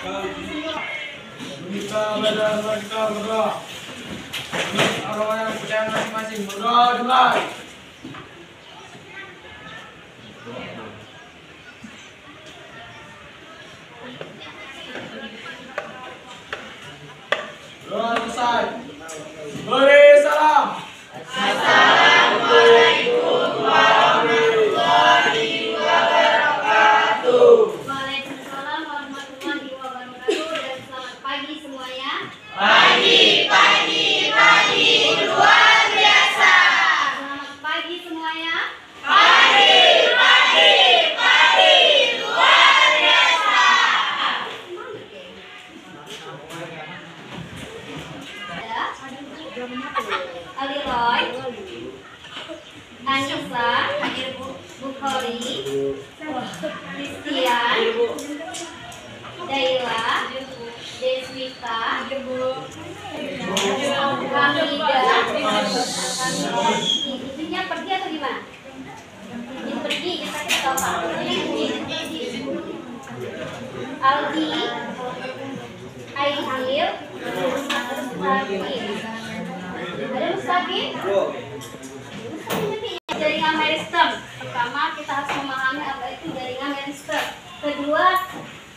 Kita berdoa. Orang yang percaya masing-masing berdoa dimulai. Doa selesai. Beri salam. Assalamualaikum warahmatullahi wabarakatuh. Waalaikumsalam warahmatullahi wabarakatuh dan selamat pagi semuanya. Pagi luar biasa. Selamat pagi semuanya. Pagi luar biasa. Aliroy, Anissa, Bukhari, Christian, Daila, Deswita, Hamidah, ibunya pergi atau gimana? Ini pergi, kita tahu apa? Aldi, Ai Halil, ada Mustaqim? Jaringan meristem. Pertama, kita harus memahami apa itu jaringan meristem. Kedua,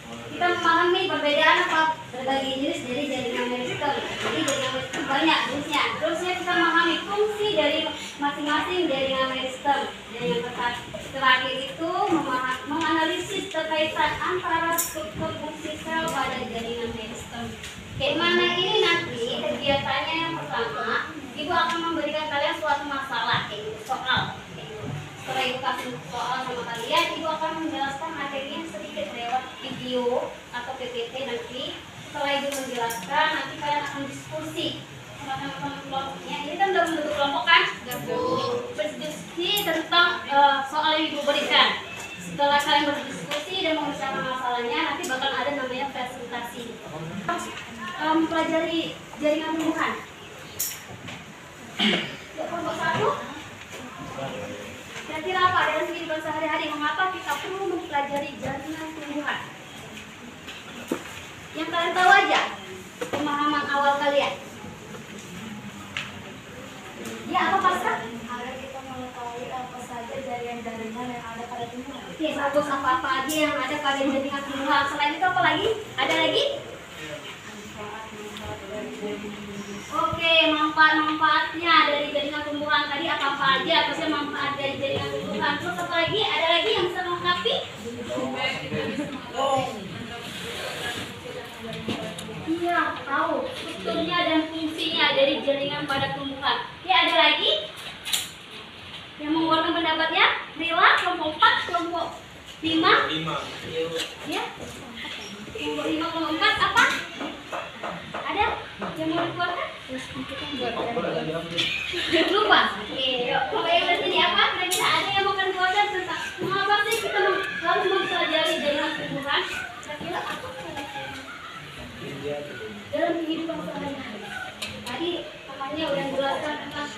kita memahami perbedaan apa berbagai jenis dari jaringan meristem. Jadi jaringan meristem banyak jenisnya. Terusnya kita memahami fungsi dari masing-masing jaringan meristem. Dan yang terakhir itu menganalisis terkaitan antara struktur fungsi sel pada jaringan meristem. Kayak mana ini nanti kegiatannya yang pertama, Ibu akan memberikan kalian suatu masalah, kayak gitu, soal. Setelah Ibu kasih soal sama kalian, Ibu akan menjelaskan materinya sedikit lewat video atau PPT nanti. Setelah Ibu menjelaskan, nanti kalian akan diskusi sama teman-teman kelompoknya. Ini kan udah membentuk kelompok kan? Berdiskusi tentang soal yang Ibu berikan. Setelah kalian berdiskusi dan membicarakan masalahnya, nanti bakal ada namanya presentasi. Mempelajari jaringan tumbuhan. Yuk, kelompok 1. Kira-kira apa dalam kehidupan sehari-hari mengapa kita perlu mempelajari jaringan tumbuhan? Yang kalian tahu aja pemahaman awal kalian. Ya, apa pasrah? Agar kita mengetahui apa saja jaringan-jaringan yang ada pada tumbuhan. Oke, bagus, apa-apa aja yang ada pada jaringan tumbuhan. Selain itu apa lagi? Ada lagi? Oke, manfaat-manfaatnya dari jaringan tumbuhan tadi apa-apa aja? Apa sih manfaat dari jaringan tumbuhan? Terus apa lagi? Ada lagi yang bisa melengkapi? Iya, tahu strukturnya dan fungsinya dari jaringan pada tumbuhan. Ya, ada lagi yang mengeluarkan pendapatnya? Rila, kelompok 4, kelompok 5? Ya? Kelompok 5, kelompok 4 apa? Ada yang mau dikeluarkan? Lupa? Oke, yuk. Kalau yang dari sini apa? Kira-kira ada yang mau dikeluarkan tentang mengapa sih kita harus mempelajari jaringan tumbuhan? Kira-kira apa? Dalam kehidupan sehari-hari. Tadi makanya udah jelaskan tentang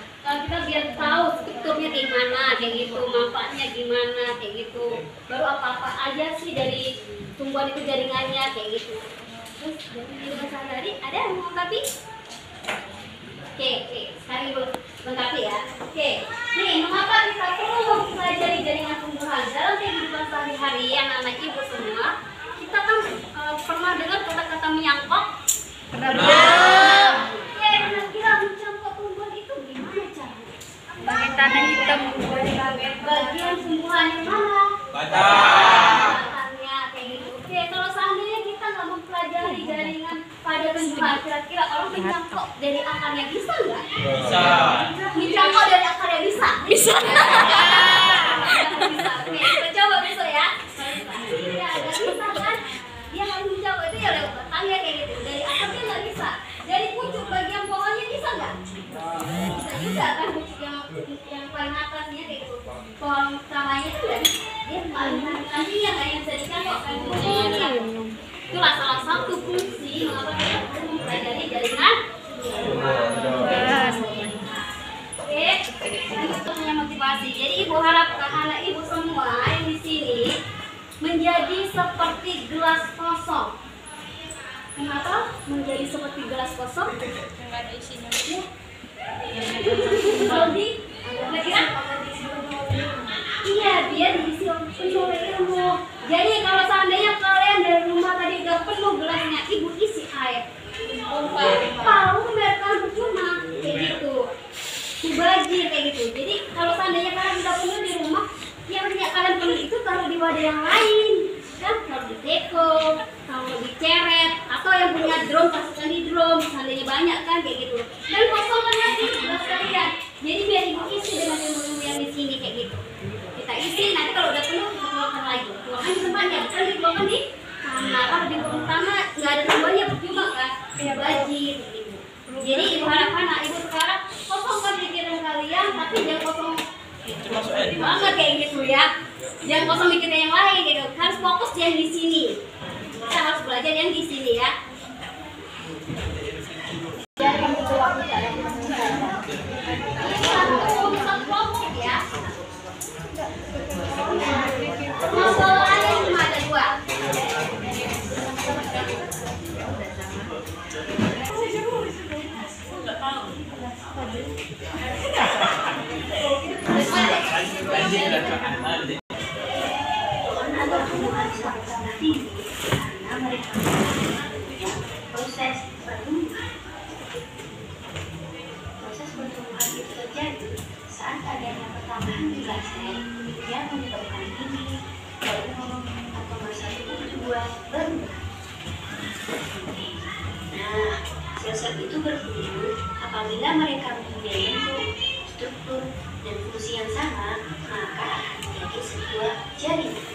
kita biar tahu strukturnya gimana, kayak gitu, manfaatnya gimana, kayak gitu. Baru apa-apa aja sih dari tumbuhan itu jaringannya, kayak gitu. Terus dari kehidupan sehari-hari ada yang mau lengkapi? Oke, sekarang Ibu lengkapi ya. Oke, nih mengapa kita perlu mempelajari jaringan tumbuhan dalam kehidupan sehari-hari yang anak Ibu semua? Kita kan pernah dengar kata-kata menyangkok? Belum. Oke, kira-kira mencangkok tumbuhan itu gimana caranya? Pakai tanah hitam. Bagian tumbuhan yang mana? Batangnya kayak gitu. Oke, kalau seandainya kita nggak mempelajari jaringan pada tumbuhan, kira-kira orang mencangkok dari akarnya bisa nggak? Bisa. Mencangkok dari akarnya bisa? Bisa. Bisa. Oke, kita coba besok ya. Iya, nggak bisa kan? Dia harus mencangkok itu ya lewat batangnya kayak gitu. Dari akarnya nggak bisa. Dari pucuk bagian pohonnya bisa nggak? Bisa juga kan, pucuk yang paling atasnya kayak gitu. Pohon utamanya itu kan dia paling nantinya nggak yang bisa dicangkok kan? Itulah salah satu fungsi mengapa kita perlu mempelajari jaringan. Oke, ini punya motivasi. Jadi Ibu harapkan anak Ibu semua yang di sini menjadi seperti gelas kosong. Kenapa menjadi seperti gelas kosong? Nggak ada isinya. Ya. Kalau di, kira-kira? Iya, biar diisi penuh ilmu. Jadi kalau seandainya kalian dari rumah tadi udah penuh gelasnya, ibu isi air. Palu mereka percuma kayak gitu. Mubazir kayak gitu. Jadi kalau seandainya kalian udah penuh di rumah, yang kalian penuh itu taruh di wadah yang lain. Kan taruh di teko, taruh di ceret, atau yang punya drum pasangkan di drum. Seandainya banyak kan kayak gitu. Dan kosongkan lagi gelas kalian. Jadi biar ibu isi dengan ilmu yang di sini kayak gitu. Kita isi, nanti kalau udah penuh kita keluarkan lagi. Keluarkan di tempatnya, bukan dikeluarkan di kamar. Kalau di ruang utama nggak ada tujuannya percuma kan? Mubazir gitu. Jadi ibu harapkan anak ibu sekarang kosongkan pikiran kalian, tapi jangan kosong banget kayak gitu ya. Jangan kosong mikirin yang lain gitu. Harus fokus yang di sini. Kita harus belajar yang di sini ya. Jadi yang itu waktu ada yang Ini satu kelompok ya. Masalahnya cuma ada dua. proses pertumbuhan itu terjadi saat adanya pertambahan jumlah sel yang menyebabkan ini baru atau satu tujuan berubah. Nah, sel-sel itu berfungsi apabila mereka mempunyai bentuk, struktur, dan fungsi yang sama, maka akan menjadi sebuah jaringan.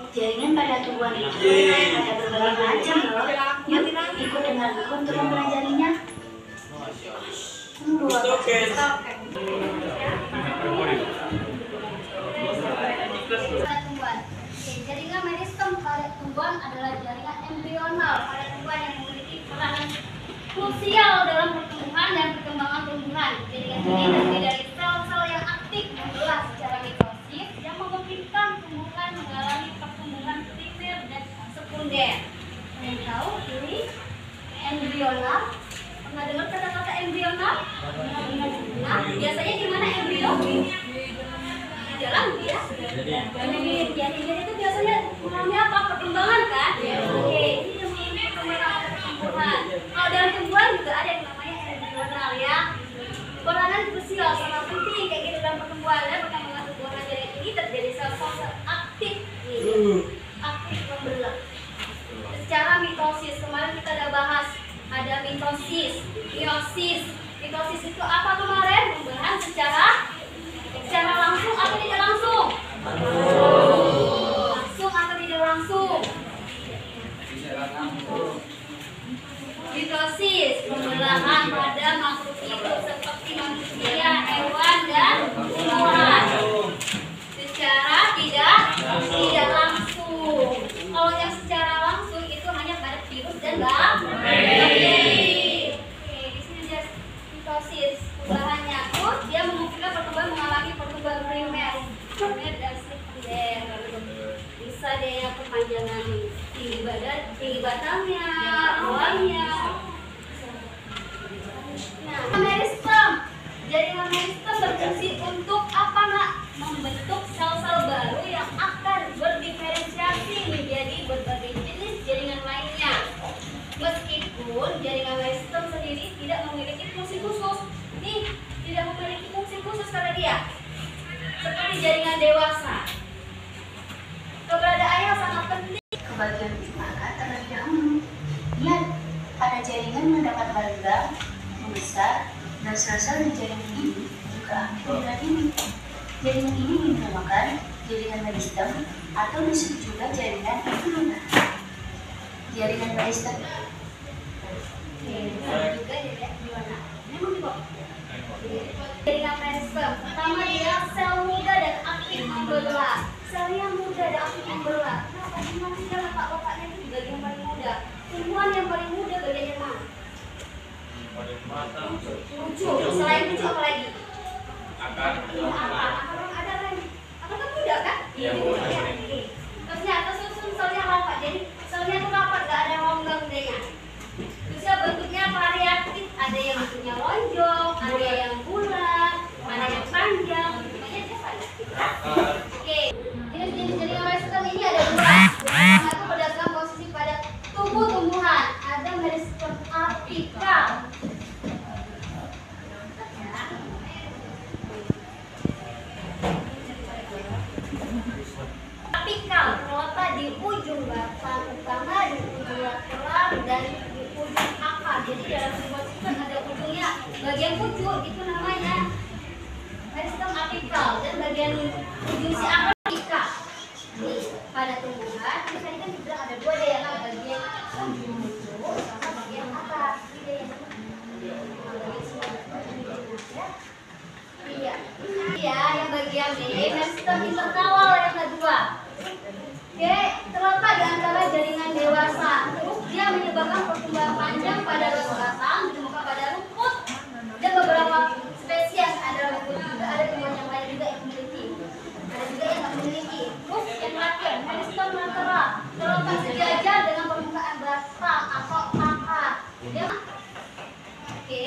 Jaringan pada tumbuhan itu ada berbagai macam loh. Yuk ikut denganku untuk mempelajarinya. Tumbuhan. Jaringan meristem pada tumbuhan adalah jaringan embrional pada tumbuhan yang memiliki peranan krusial dalam pertumbuhan dan perkembangan tumbuhan. Jaringan ini terdiri dari sel-sel yang aktif membelah secara mitosis yang memungkinkan tumbuhan mengalami pertumbuhan primer dan sekunder. Kalian tahu ini embrional? Pernah dengar kata-kata embrional? Nah, biasanya di mana embrio? Di dalam dia. Jadi itu biasanya mengalami apa? Perkembangan kan? Oke, ini yang mengalami perkembangan tumbuhan. Kalau dalam tumbuhan juga ada yang namanya embrional ya. Peranan krusial sangat penting kayak gitu dalam pertumbuhan dan perkembangan tumbuhan. Jadi ini terjadi sel-sel aktif nih, aktif membelah. Secara mitosis kemarin kita udah bahas ada mitosis, meiosis. Mitosis itu apa kemarin? Pembelaan secara langsung atau tidak langsung? Langsung atau tidak langsung? Mitosis, pembelahan pada makhluk hidup seperti manusia, hewan, dan tumbuhan. Secara tidak langsung. Kalau yang secara langsung itu hanya pada virus dan bakteri. Oke, di sini dia mitosis. Pembelahannya pun dia memungkinkan pertumbuhan mengalami pertumbuhan primer dan sekunder. Bisa dia perpanjangan tinggi badan, tinggi batangnya, awalnya. Nah, meristem. Jaringan meristem berfungsi untuk apa nak? Membentuk sel-sel baru yang akan berdiferensiasi menjadi berbagai jenis jaringan lainnya. Meskipun jaringan meristem sendiri tidak memiliki fungsi khusus, tidak memiliki fungsi khusus kata dia, seperti jaringan dewasa. Keberadaannya sangat penting. Kebagian sepakat terlebih dahulu. Lihat, pada jaringan mendapat berkembang, membesar, dan sel-sel di jaringan ini juga aktif dan ini. Jaringan ini dinamakan jaringan meristem atau disebut juga jaringan embrional. Jaringan meristem Juga jaringan embrional. Memang di bawah. Jaringan meristem pertama dia sel muda dan aktif membelah. Sel yang muda dan aktif membelah. Kenapa sih manusia bapak-bapaknya itu di bagian paling muda? Tumbuhan yang paling muda bagian yang mana? Lucu. Selain lucu apa lagi? Akar lagi. Akar kan muda kan? Iya. Terusnya susun selnya rapat. Jadi selnya itu rapat, gak ada yang Apikal terletak di ujung batang utama, di ujung lateral, dan di ujung akar. Jadi dalam sebuah sistem ada ujungnya, bagian pucuk itu namanya meristem apikal, dan bagian ujung si akar apikal. Nih, pada tumbuhan ini tadi kan dibilang ada dua daya, bagian ujung pucuk sama bagian akar. Iya, yang bagian B, meristem interkawal yang kedua. Oke, terletak di antara jaringan dewasa. Terus dia menyebabkan pertumbuhan panjang pada luas batang, ditemukan pada rumput dan beberapa spesies. Ada rumput juga, ada tumbuhan yang lain juga yang memiliki. Ada juga yang tidak memiliki. Terus yang terakhir, meristem lateral. Terletak sejajar dengan permukaan batang atau akar. Oke,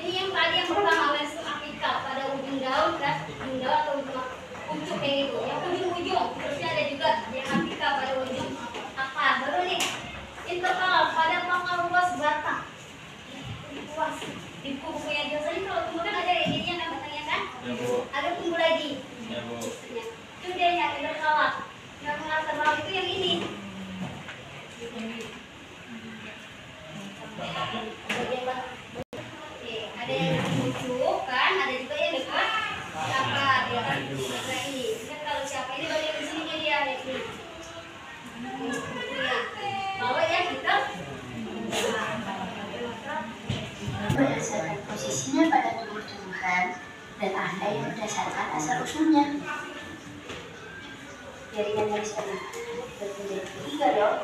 ini yang tadi yang pertama, meristem apikal pada ujung daun dan ujung daun atau ujung pucuk kayak gitu. Yang ujung-ujung, terusnya ada juga yang apikal pada ujung akar. Baru nih, interkawal pada pangkal luas batang. Luas. Di buku yang biasanya kalau tumbuh kan ada yang ininya kan batangnya kan? Ya, Bu. Ada tumbuh lagi. Ya, Bu. Itu dia yang interkawal. Yang lateral itu yang ini. Bagian batang. Oke, ada yang pucuk kan, ada juga yang dekat akar, ya kan? Nah ini kan kalau siapa ini bagian di sininya dia ya ini. Ya, bawa ya kita. Berdasarkan posisinya pada tubuh tumbuhan dan ada yang berdasarkan asal usulnya. Jaringan meristem berbentuk tiga dong.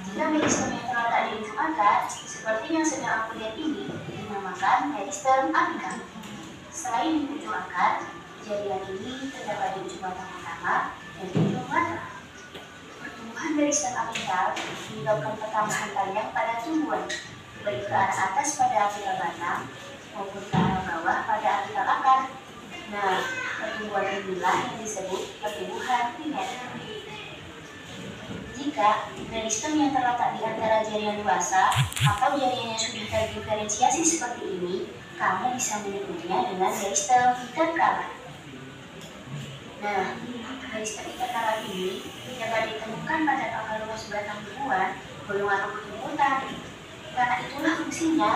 Jika meristem yang terletak di ujung akar, seperti yang sedang aku lihat ini, dinamakan meristem apikal. Selain di ujung akar, jaringan ini terdapat di ujung batang utama dan di ujung lateral. Pertumbuhan meristem apikal menyebabkan pertambahan panjang pada tumbuhan, baik ke arah atas pada apikal batang maupun ke arah bawah pada apikal akar. Nah, pertumbuhan inilah yang disebut pertumbuhan primer. Jika meristem yang terletak di antara jaringan dewasa atau jaringan yang sudah terdiferensiasi seperti ini, kamu bisa menyebutnya dengan meristem interkalar. Nah, meristem interkalar ini dapat ditemukan pada pangkal luas batang tumbuhan golongan rumput-rumputan. Karena itulah fungsinya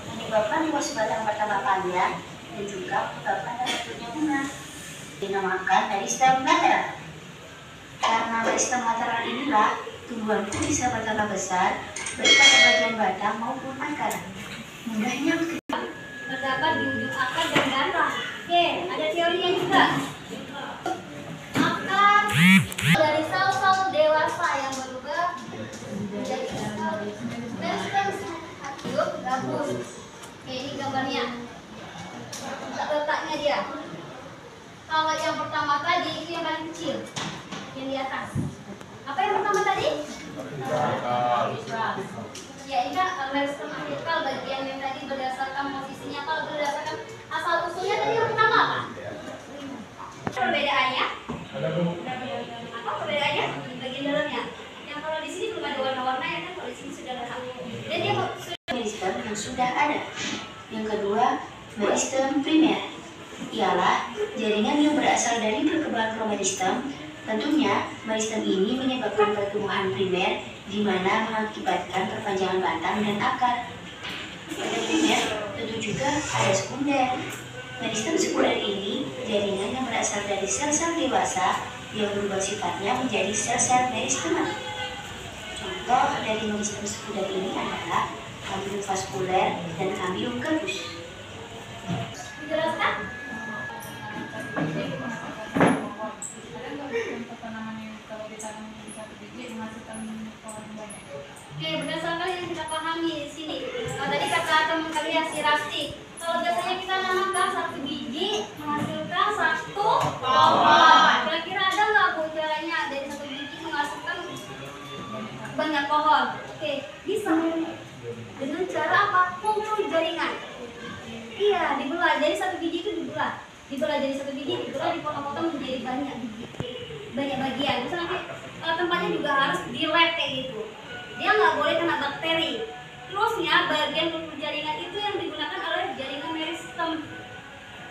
menyebabkan luas batang bertambah panjang dan juga menyebabkan terbentuknya bunga. Dinamakan meristem lateral. Karena meristem lateral inilah tumbuhan pun bisa bertambah besar baik pada bagian batang maupun akar. Mudahnya Terdapat di ujung akar dan batang. Oke, ada teorinya juga. Akar dari sel-sel dewasa yang berubah menjadi meristem hidup gabus. Oke, ini gambarnya. Letaknya dia. Kalau yang pertama tadi itu yang paling kecil, yang di atas. Apa yang pertama tadi? Ya, ini kan meristem apikal bagian yang tadi berdasarkan posisinya. Kalau berdasarkan asal usulnya tadi yang pertama apa? Perbedaannya? Apa perbedaannya? Di bagian dalamnya. Yang kalau di sini belum ada warna-warna ya kan, kalau di sini sudah lengkap. Dan dia meristem yang sudah ada. Yang kedua, meristem primer. Ialah jaringan yang berasal dari perkembangan promeristem. Tentunya, meristem ini menyebabkan pertumbuhan primer di mana mengakibatkan perpanjangan batang dan akar. Pada primer, tentu juga ada sekunder. Meristem sekunder ini jaringan yang berasal dari sel-sel dewasa yang berubah sifatnya menjadi sel-sel meristemat. Contoh dari meristem sekunder ini adalah kambium vaskuler dan kambium gabus. dijelaskan? Oke, berdasarkan yang kita pahami di sini. Kalau tadi kata teman kalian si Rasti, kalau biasanya kita nanamkan satu biji menghasilkan satu pohon. Kira-kira ada nggak Bu caranya dari satu biji menghasilkan banyak pohon? Oke, bisa. Dengan cara apa? Kumpul jaringan. Iya, dibelah. Jadi satu biji itu dibelah. Dibelah jadi satu biji, dibelah dipotong-potong menjadi banyak biji. Banyak bagian. Terus nanti tempatnya juga harus di lab kayak gitu. Dia nggak boleh kena bakteri. Terusnya bagian kumpul jaringan itu yang digunakan oleh jaringan meristem.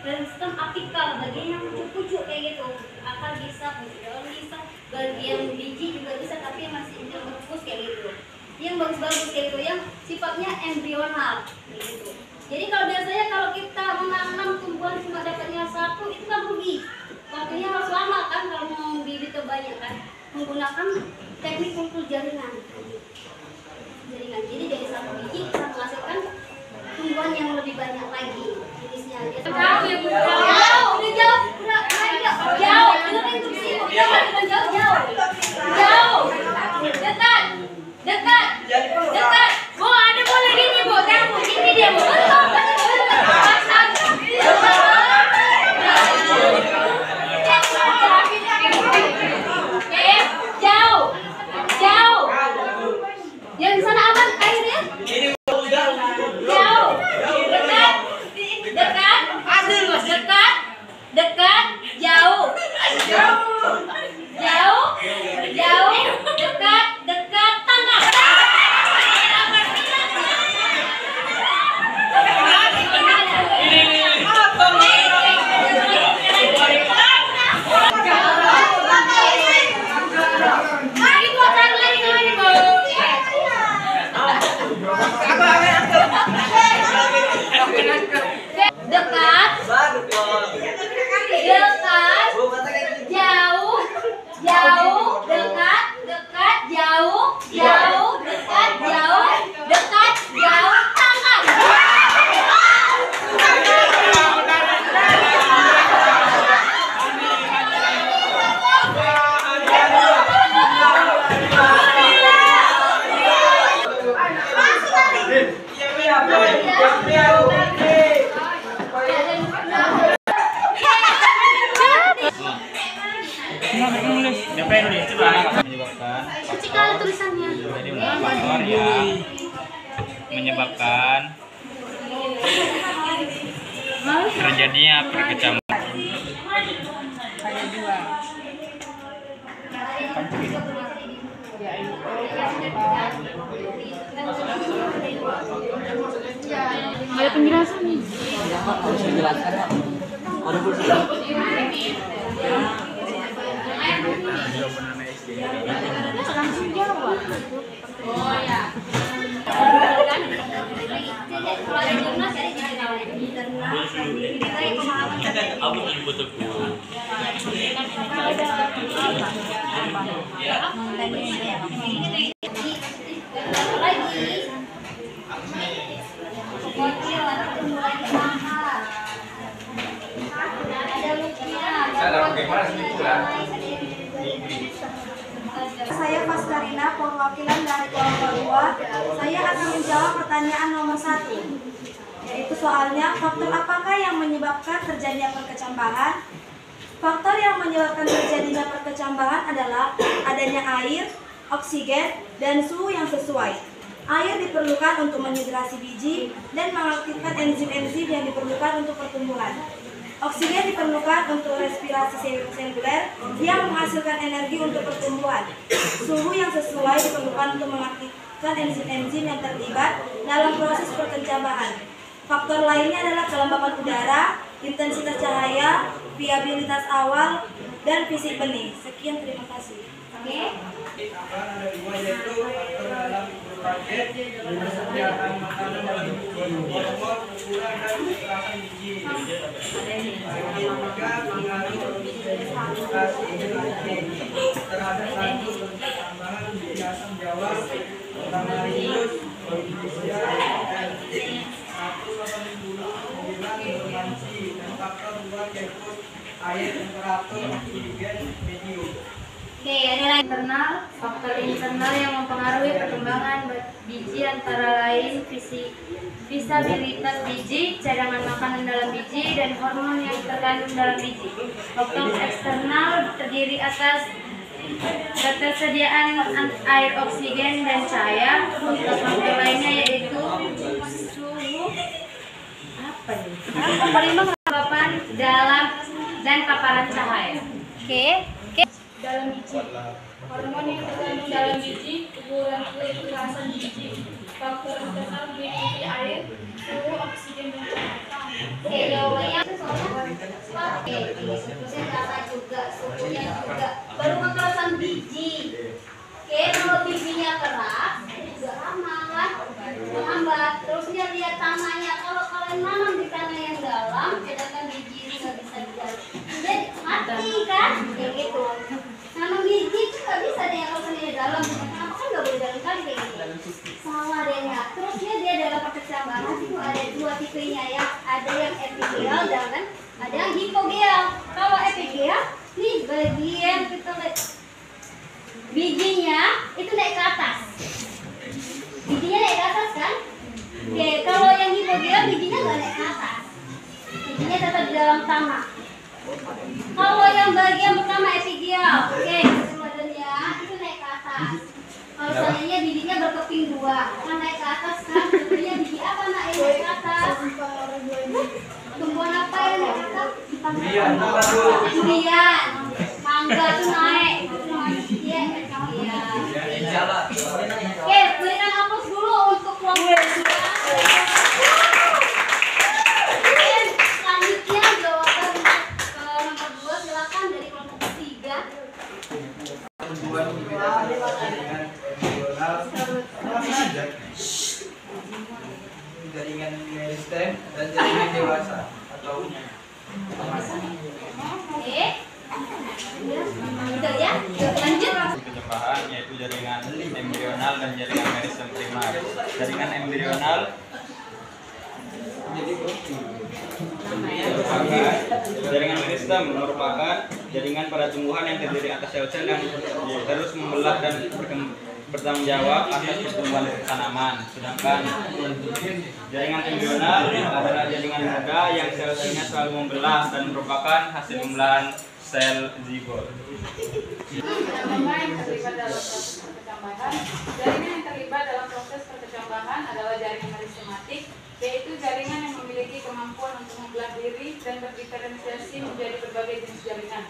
Meristem apikal, bagian yang pucuk-pucuk kayak gitu. Akar di bisa, fungsi daun bisa, bagian biji juga bisa, tapi yang masih yang bagus kayak gitu. Yang bagus-bagus kayak gitu, yang sifatnya embrional gitu. Jadi kalau biasanya kalau kita menanam tumbuhan cuma dapatnya satu, itu kan rugi. Waktunya harus lama kan kalau mau bibit banyak kan, menggunakan teknik kumpul jaringan. Jadi dari satu biji bisa menghasilkan tumbuhan yang lebih banyak lagi jenisnya. Jauh ya Bu. Jauh, udah jauh, jauh. Dengerin instruksi Bu. Jangan jauh. Jauh. Dekat. Dekat. Bu, ada boleh gini Bu. Tahu gini dia Bu. Jauh. Yang sana aman airnya? Jauh. Dekat. Jauh. Dekat. Tengah. Dekat, jauh, dekat, jauh, tangkap. Kecil tulisannya. Jadi faktor yang menyebabkan terjadinya perkecambaran. Ada penjelasan nih. Langsung jawab. Oh ya. Aku betul-betul. Saya Paskarina, perwakilan dari kelompok 2. Saya akan menjawab pertanyaan nomor 1, yaitu soalnya faktor apakah yang menyebabkan terjadinya perkecambahan? Faktor yang menyebabkan terjadinya perkecambahan adalah adanya air, oksigen, dan suhu yang sesuai. Air diperlukan untuk menhidrasi biji dan mengaktifkan enzim-enzim yang diperlukan untuk pertumbuhan. Oksigen diperlukan untuk respirasi seluler yang menghasilkan energi untuk pertumbuhan. Suhu yang sesuai diperlukan untuk mengaktifkan enzim-enzim yang terlibat dalam proses perkecambahan. Faktor lainnya adalah kelembapan udara, intensitas cahaya, viabilitas awal, dan fisik benih. Sekian, terima kasih. Akan ada dua, yaitu faktor dalam berpaket, persediaan makanan dalam tubuh, hormon, ukuran dan kekerasan biji. Yang ketiga, pengaruh produksi terhadap laku perkecambahan biji asam jawa, tamarinus, Indonesia, dan 189 informasi dan faktor luar yaitu air, temperatur, oksigen, medium. Oke, ada lagi. Faktor internal yang mempengaruhi perkembangan biji antara lain visabilitas biji, cadangan makanan dalam biji, dan hormon yang terkandung dalam biji. Faktor eksternal terdiri atas ketersediaan air, oksigen, dan cahaya. Faktor lainnya yaitu suhu, kelembapan dalam dan paparan cahaya. Oke. Dalam biji, hormon yang terkandung dalam biji, ukuran kekerasan biji, faktor internal meliputi air, suhu, oksigen, dan cahaya. Oke, jawabannya itu soalnya oke. Terusnya kata juga, sukunya juga. Baru kekerasan biji. Oke, kalau bijinya keras, itu juga lama kan? Menghambat. Terusnya lihat tanahnya. Kalau kalian nanam di tanah yang dalam, sedangkan biji ini nggak bisa digali, jadi mati kan? Kayak gitu. Nanam biji itu nggak bisa deh kalau sendiri dalam. Kenapa kan nggak boleh dalam kali kayak gitu? Salah deh ya. Terusnya dia dalam perkecambahan itu ada dua tipenya ya. Ada yang epigeal dan ada yang hipogeal. Kalau epigeal, nih bagian kita lihat bijinya itu naik ke atas. Bijinya naik ke atas kan? Oke, kalau yang hipogeal bijinya nggak naik ke atas. Bijinya tetap di dalam tanah. Kalau yang bagian pertama epigeal, oke, kesimpulannya itu naik ke atas. Kalau seandainya bijinya berkeping dua, kan naik ke atas kan? Tentunya biji apa naik ke atas? Tumbuhan apa yang naik ke atas? Durian, mangga tuh naik. Iya, iya. Oke, berikan aplaus dulu untuk kelompok dua. Selanjutnya jawaban nomor 2 silakan dari kelompok 3. Jaringan meristem dan jaringan dewasa atau Oke. Udah ya? Lanjut. Kecambahan yaitu jaringan embrional dan jaringan meristem primar. Jaringan embrional jaringan meristem merupakan jaringan pada tumbuhan yang terdiri atas sel-sel yang terus membelah dan bertanggung jawab atas pertumbuhan tanaman. Sedangkan jaringan embrional adalah jaringan muda yang sel-selnya selalu membelah dan merupakan hasil pembelahan sel zigot. Jaringan yang terlibat dalam proses perkecambahan. Jaringan yang terlibat dalam proses perkecambahan adalah jaringan meristematik, yaitu jaringan yang memiliki kemampuan untuk membelah diri dan berdiferensiasi menjadi berbagai jenis jaringan.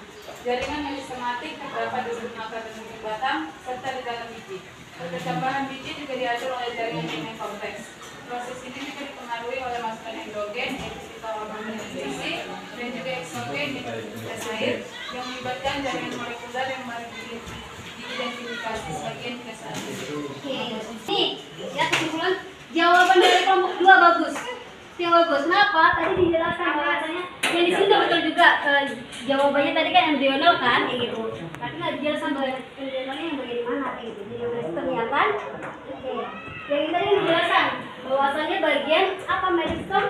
Jaringan meristematik terdapat di ujung akar dan ujung batang serta di dalam biji. Perkecambahan biji juga diatur oleh jaringan yang kompleks. Proses ini juga dipengaruhi oleh masukan endogen, yaitu sifat hormon nutrisi, dan juga eksogen, yaitu gas air, yang melibatkan jaringan molekuler yang baru diidentifikasi sebagai gas air. Oke. Nih, ya kesimpulan jawaban dari kelompok 2 bagus. Yang bagus. Kenapa? Tadi dijelaskan bahwasanya yang di sini udah betul juga. Jawabannya tadi kan embrional kan, kayak gitu. Tapi nggak dijelaskan bahwa embrionalnya yang bagian mana, kayak gitu. Jadi meristem ya kan? Oke. Yang tadi dijelaskan bahwasanya bagian apa meristem?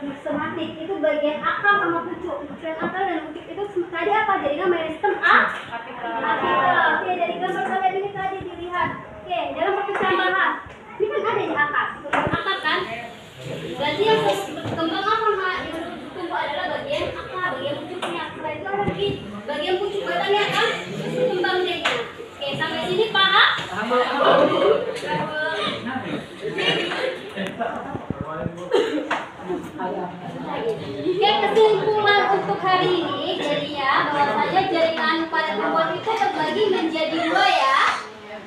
Meristematik itu bagian akar sama pucuk. Yang akar dan pucuk itu tadi apa? Jaringan meristem apical. Oke, dari gambar kalian ini tadi dilihat. Oke, dalam perkecambahan ini kan ada di akar. Akar kan? Berarti yang berkembang apa yang tumbuh adalah bagian akar, bagian pucuknya. Setelah itu ada di bagian pucuk batangnya kan? Berkembang jadinya. Oke, sampai sini paham? Oke, kesimpulan untuk hari ini jadinya bahwasanya jaringan pada tumbuhan itu terbagi menjadi 2 ya.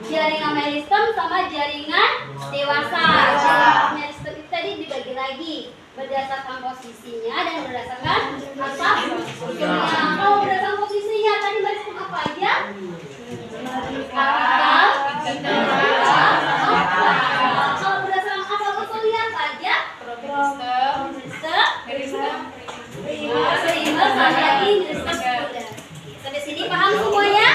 Jaringan meristem sama jaringan dewasa. Jaringan meristem itu tadi dibagi lagi berdasarkan posisinya dan berdasarkan asal usulnya. Kalau berdasarkan posisinya tadi meristem apa aja? Apical, kalau berdasarkan asal usulnya apa aja? Meristem, primer, sama lagi meristem sekunder. Sampai sini paham semuanya?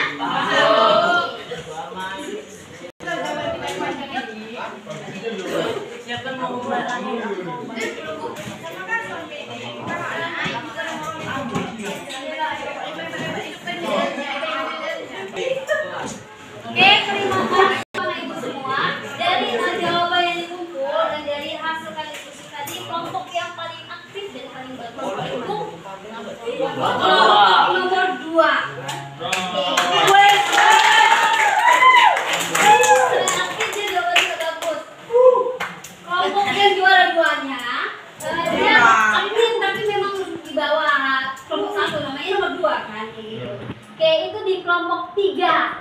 Oke, terima kasih Bapak Ibu semua. Dari jawaban yang dikumpul dan dari hasil kalian diskusi tadi, kelompok yang paling aktif dan paling bagus itu kelompok nomor 2. Aktif dan jawabannya bagus. Kelompok yang juara 2-nya dia aktif tapi memang di bawah kelompok 1, namanya nomor 2 kan gitu. Oke, itu di kelompok 3.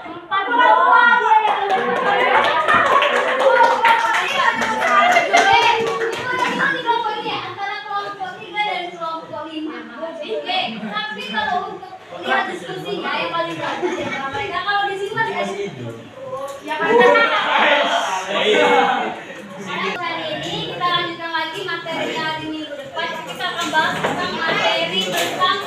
Empat dua dia yang tapi kalau untuk lihat diskusinya yang paling bagus ya antara mereka. Kalau di sini masih ya kan. Hari ini kita lanjutkan lagi materinya di minggu depan. Kita akan bahas tentang materi tentang